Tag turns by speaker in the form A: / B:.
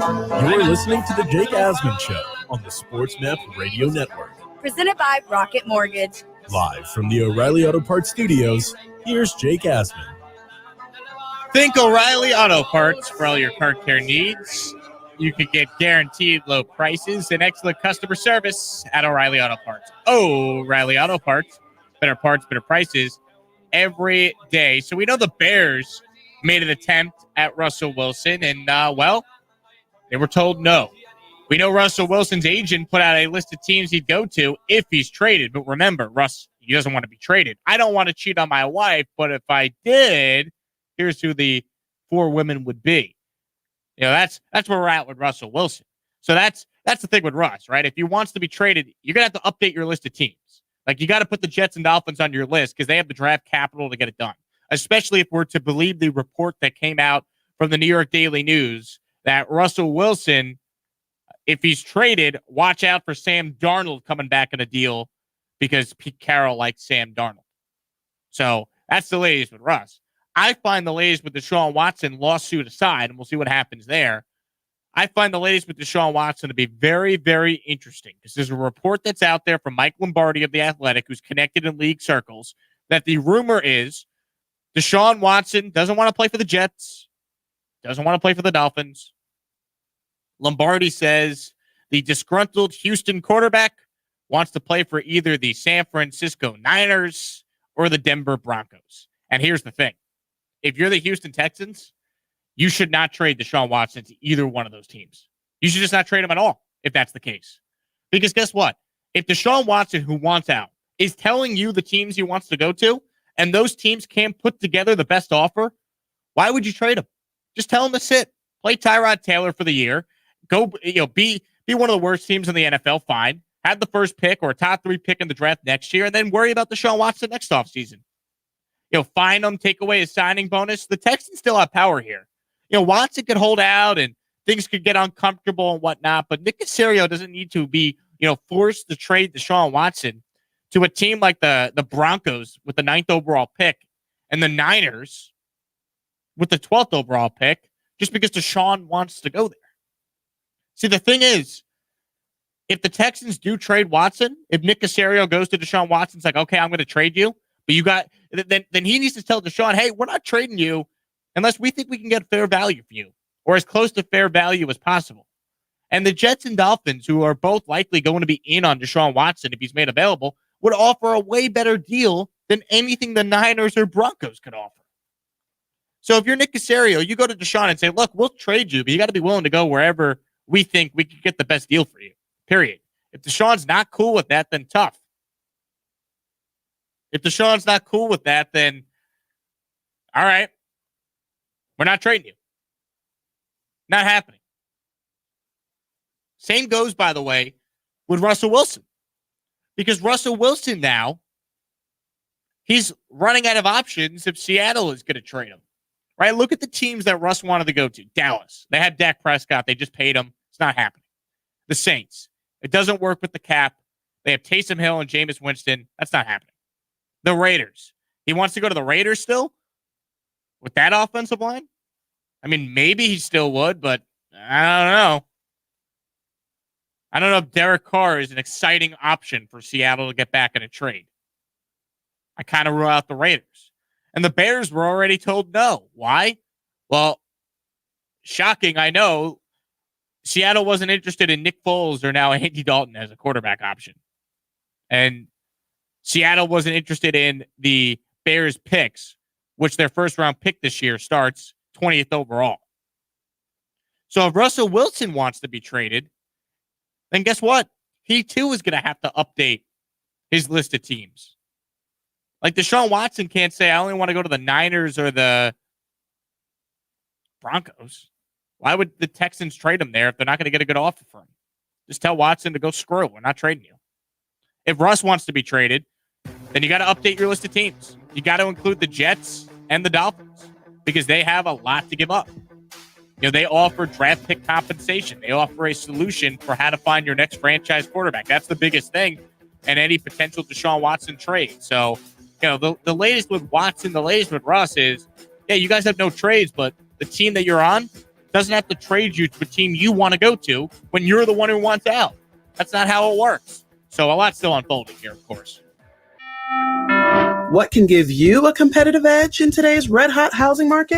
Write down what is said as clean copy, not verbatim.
A: You're listening to the Jake Asman Show on the SportsMap Radio Network.
B: Presented by Rocket Mortgage.
A: Live from the O'Reilly Auto Parts Studios, here's Jake Asman.
C: Think O'Reilly Auto Parts for all your car care needs. You could get guaranteed low prices and excellent customer service at O'Reilly Auto Parts. O'Reilly Auto Parts, better prices every day. So we know the Bears made an attempt at Russell Wilson, and, they were told no. We know Russell Wilson's agent put out a list of teams he'd go to if he's traded. But remember, Russ, he doesn't want to be traded. I don't want to cheat on my wife, but if I did, here's who the 4 women would be. You know, that's where we're at with Russell Wilson. So that's the thing with Russ, right? If he wants to be traded, you're going to have to update your list of teams. Like, you got to put the Jets and Dolphins on your list because they have the draft capital to get it done, especially if we're to believe the report that came out from the New York Daily News that Russell Wilson, if he's traded, watch out for Sam Darnold coming back in a deal because Pete Carroll likes Sam Darnold. So that's the latest with Russ. I find the latest with Deshaun Watson lawsuit aside, and we'll see what happens there. I find the latest with Deshaun Watson to be very, very interesting because there's a report that's out there from Mike Lombardi of The Athletic, who's connected in league circles, that the rumor is Deshaun Watson doesn't want to play for the Jets, doesn't want to play for the Dolphins. Lombardi says the disgruntled Houston quarterback wants to play for either the San Francisco Niners or the Denver Broncos. And here's the thing. If you're the Houston Texans, you should not trade Deshaun Watson to either one of those teams. You should just not trade him at all if that's the case. Because guess what? If Deshaun Watson, who wants out, is telling you the teams he wants to go to, and those teams can't put together the best offer, why would you trade him? Just tell him to sit. Play Tyrod Taylor for the year. Go, be one of the worst teams in the NFL, fine. Have the first pick or a top 3 pick in the draft next year, and then worry about Deshaun Watson next offseason. Find him, take away his signing bonus. The Texans still have power here. Watson could hold out and things could get uncomfortable and whatnot, but Nick Caserio doesn't need to be, forced to trade Deshaun Watson to a team like the Broncos with the 9th overall pick and the Niners with the 12th overall pick just because Deshaun wants to go there. See, the thing is, if the Texans do trade Watson, if Nick Caserio goes to Deshaun Watson, it's like, okay, I'm going to trade you. But then he needs to tell Deshaun, hey, we're not trading you unless we think we can get fair value for you or as close to fair value as possible. And the Jets and Dolphins, who are both likely going to be in on Deshaun Watson if he's made available, would offer a way better deal than anything the Niners or Broncos could offer. So if you're Nick Caserio, you go to Deshaun and say, look, we'll trade you, but you got to be willing to go wherever we think we can get the best deal for you, period. If Deshaun's not cool with that, then tough. If Deshaun's not cool with that, then all right, we're not trading you. Not happening. Same goes, by the way, with Russell Wilson. Because Russell Wilson now, he's running out of options if Seattle is going to trade him. Right? Look at the teams that Russ wanted to go to. Dallas. They had Dak Prescott. They just paid him. It's not happening. The Saints. It doesn't work with the cap. They have Taysom Hill and Jameis Winston. That's not happening. The Raiders. He wants to go to the Raiders still? With that offensive line? I mean, maybe he still would, but I don't know. I don't know if Derek Carr is an exciting option for Seattle to get back in a trade. I kind of rule out the Raiders. And the Bears were already told no. Why? Well, shocking, I know. Seattle wasn't interested in Nick Foles or now Andy Dalton as a quarterback option. And Seattle wasn't interested in the Bears picks, which their first round pick this year starts 20th overall. So if Russell Wilson wants to be traded, then guess what? He too is going to have to update his list of teams. Like Deshaun Watson can't say, I only want to go to the Niners or the Broncos. Why would the Texans trade him there if they're not going to get a good offer for him? Just tell Watson to go screw. We're not trading you. If Russ wants to be traded, then you got to update your list of teams. You got to include the Jets and the Dolphins because they have a lot to give up. They offer draft pick compensation. They offer a solution for how to find your next franchise quarterback. That's the biggest thing in any potential Deshaun Watson trade. So, the latest with Watson, the latest with Russ is, yeah, you guys have no trades, but the team that you're on, doesn't have to trade you to a team you want to go to when you're the one who wants out. That's not how it works. So a lot's still unfolding here, of course.
D: What can give you a competitive edge in today's red-hot housing market?